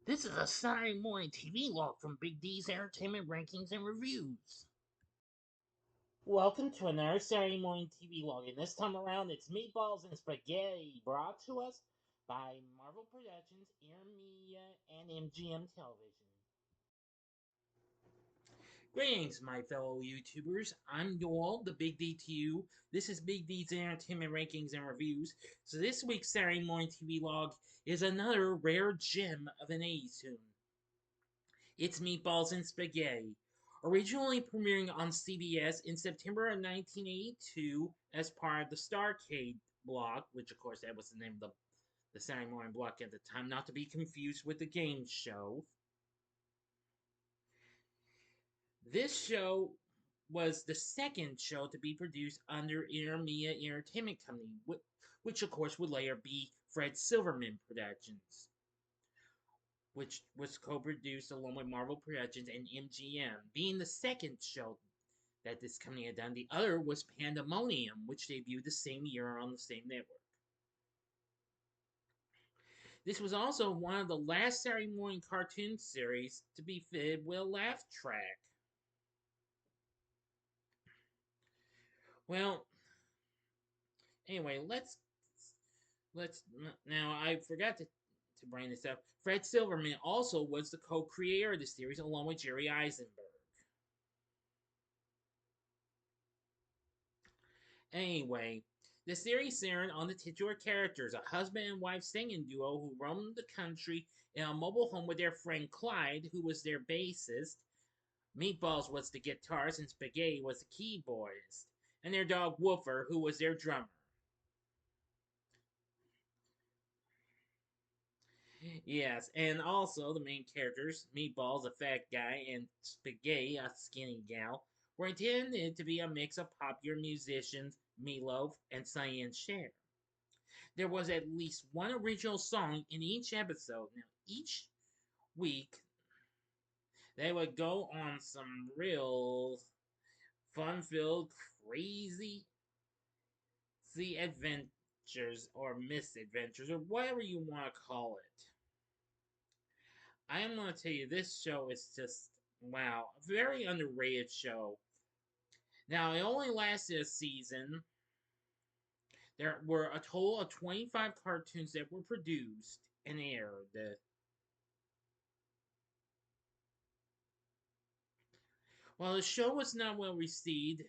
This is a Saturday Morning TVLog from Big D's Entertainment Rankings and Reviews. Welcome to another Saturday Morning TVLog, and this time around it's Meatballs and Spaghetti, brought to us by Marvel Productions, Air Media, and MGM Television. Greetings, my fellow YouTubers. I'm Joel, the Big D to you. This is Big D's Entertainment Rankings and Reviews. So this week's Saturday Morning TVLog is another rare gem of an 80s tune. It's Meatballs and Spaghetti. Originally premiering on CBS in September of 1982 as part of the Starcade block, which of course that was the name of the Saturday morning block at the time, not to be confused with the game show. This show was the second show to be produced under Intermedia Entertainment Company, which of course would later be Fred Silverman Productions, which was co-produced along with Marvel Productions and MGM, being the second show that this company had done. The other was Pandemonium, which debuted the same year on the same network. This was also one of the last Saturday morning cartoon series to be fitted with a laugh track. Well, anyway, let's now I forgot to bring this up. Fred Silverman also was the co-creator of the series along with Jerry Eisenberg. Anyway, the series centered on the titular characters, a husband and wife singing duo who roamed the country in a mobile home with their friend Clyde, who was their bassist. Meatballs was the guitarist and Spaghetti was the keyboardist, and their dog Woofer, who was their drummer. Yes, and also the main characters, Meatballs, a fat guy, and Spaghetti, a skinny gal, were intended to be a mix of popular musicians, Meatloaf, and Sonny and Cher. There was at least one original song in each episode. Now, each week, they would go on some real fun-filled, crazy adventures or misadventures or whatever you want to call it. I am going to tell you, this show is just, wow, a very underrated show. Now, it only lasted a season. There were a total of 25 cartoons that were produced and aired. While the show was not well received,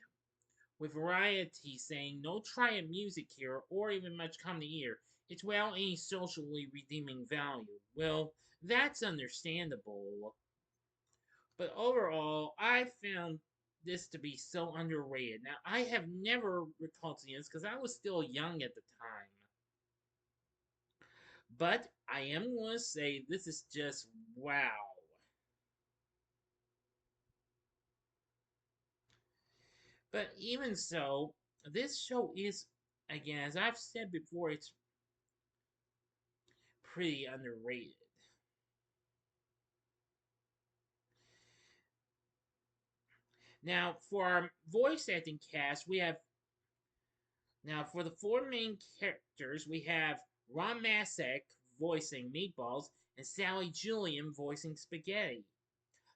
with Variety saying no triad music here or even much comedy here, it's without any socially redeeming value. Well, that's understandable. But overall, I found this to be so underrated. Now, I have never recalled seeing this because I was still young at the time. But I am going to say this is just wow. But even so, this show is, again, as I've said before, it's pretty underrated. Now, for our voice acting cast, we have. Now, for the four main characters, we have Ron Masek voicing Meatballs and Sally Julian voicing Spaghetti.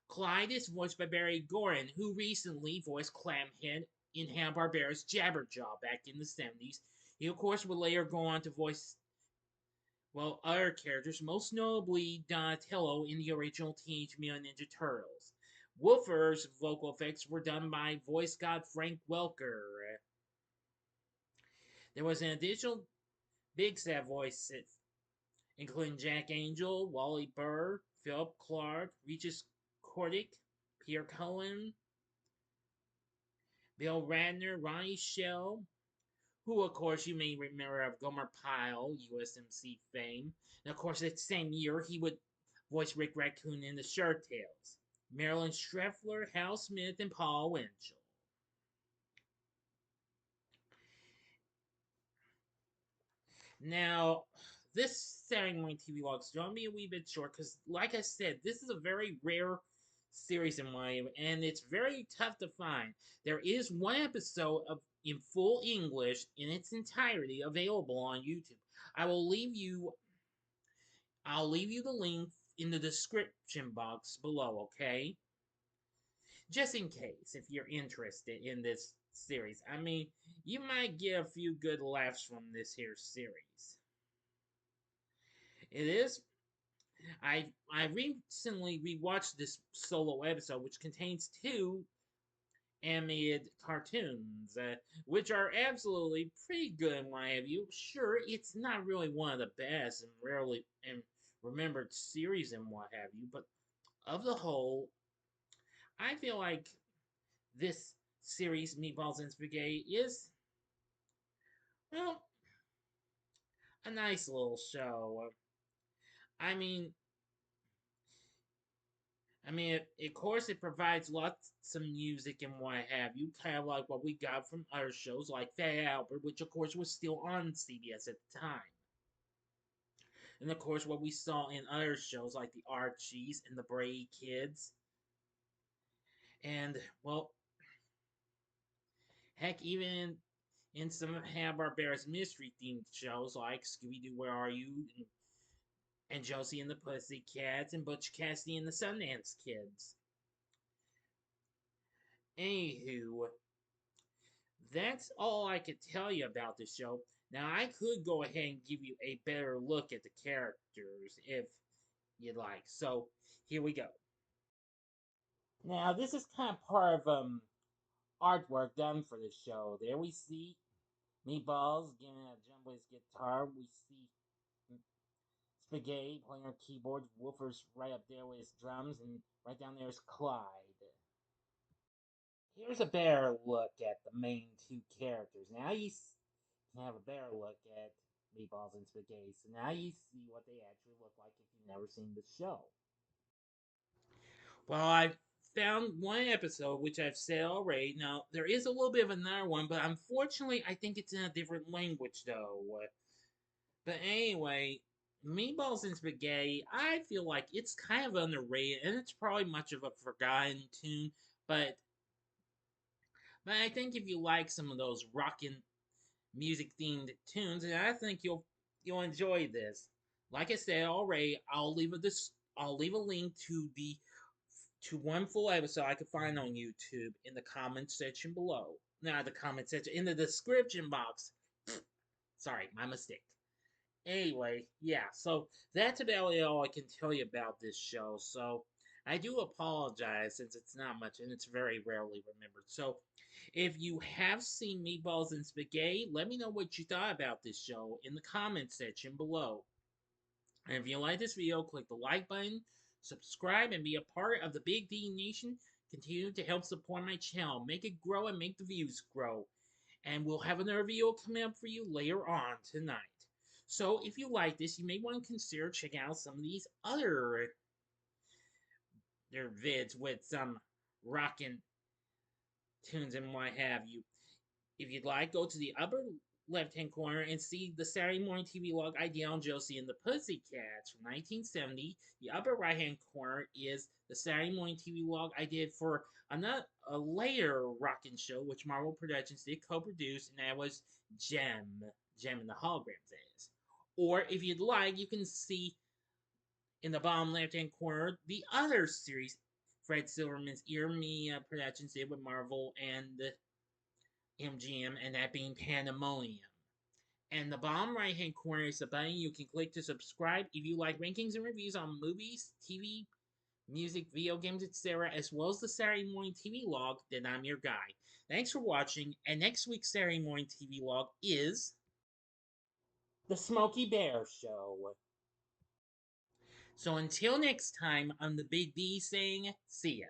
Clyde is voiced by Barry Gorin, who recently voiced Clamhead in Hanna-Barbera's Jabberjaw back in the 70s. He, of course, would later go on to voice, well, other characters, most notably Donatello in the original Teenage Mutant Ninja Turtles. Woofer's vocal effects were done by voice god Frank Welker. There was an additional big set of voices, including Jack Angel, Wally Burr, Philip Clark, Regis Cordick, Peter Cullen, Bill Radner, Ronnie Shell, who, of course, you may remember of Gomer Pyle, USMC fame. And, of course, that same year, he would voice Rick Raccoon in The Shirt Tales. Marilyn Streffler, Hal Smith, and Paul Winchell. Now, this Saturday Morning TV Log is going to be a wee bit short because, like I said, this is a very rare series in my opinion, and it's very tough to find. There is one episode of in full English in its entirety available on YouTube. I will leave you. I'll leave you the link in the description box below, okay? Just in case, if you're interested in this series. I mean, you might get a few good laughs from this here series. It is. I recently rewatched this solo episode, which contains two animated cartoons, which are absolutely pretty good in my view. Sure, it's not really one of the best and rarely and remembered series and what have you, but of the whole, I feel like this series, Meatballs and Spaghetti, is, well, a nice little show. I mean, of course, it provides lots of music and what have you, kind of like what we got from other shows like Fat Albert, which of course was still on CBS at the time. And of course, what we saw in other shows like the Archies and the Brady Kids. And, well, heck, even in some Hanna-Barbera's mystery themed shows like Scooby Doo, Where Are You? And Josie and the Pussycats and Butch Cassidy and the Sundance Kids. Anywho, that's all I could tell you about the show. Now, I could go ahead and give you a better look at the characters if you'd like. So, here we go. Now, this is kind of part of artwork done for the show. There we see Meatballs getting a jumbo's guitar. We see Spaghetti playing on keyboards. Wolfer's right up there with his drums, and right down there is Clyde. Here's a better look at the main two characters. Now you can have a better look at Meatballs and Spaghetti. So now you see what they actually look like if you've never seen the show. Well, I found one episode which I've said already. Now there is a little bit of another one, but unfortunately, I think it's in a different language though. But anyway, Meatballs and Spaghetti, I feel like it's kind of underrated, and it's probably much of a forgotten tune. But I think if you like some of those rockin' music themed tunes, and I think you'll enjoy this. Like I said already, I'll leave a link to one full episode I could find on YouTube in the comment section below. Not the comment section, in the description box. Sorry, my mistake. Anyway, yeah, so that's about all I can tell you about this show. So I do apologize since it's not much and it's very rarely remembered. So if you have seen Meatballs and Spaghetti, let me know what you thought about this show in the comment section below. And if you like this video, click the like button, subscribe, and be a part of the Big D Nation. Continue to help support my channel, make it grow and make the views grow. And we'll have another video coming up for you later on tonight. So if you like this, you may want to consider checking out some of these other their vids with some rockin' tunes and what have you. If you'd like, go to the upper left-hand corner and see the Saturday Morning TVLog idea on Josie and the Pussycats from 1970. The upper right-hand corner is the Saturday Morning TVLog I did for a later rockin' show, which Marvel Productions did co-produce, and that was Gem and the Holograms, that is. Or if you'd like, you can see in the bottom left-hand corner the other series Fred Silverman's Ear Media Productions did with Marvel and MGM, and that being Pandemonium. And the bottom right hand corner is a button you can click to subscribe if you like rankings and reviews on movies, TV, music, video games, etc., as well as the Saturday Morning TV Log. Then I'm your guy. Thanks for watching, and next week's Saturday Morning TV Log is The Smokey Bear Show. So until next time, I'm the Big D saying, see ya.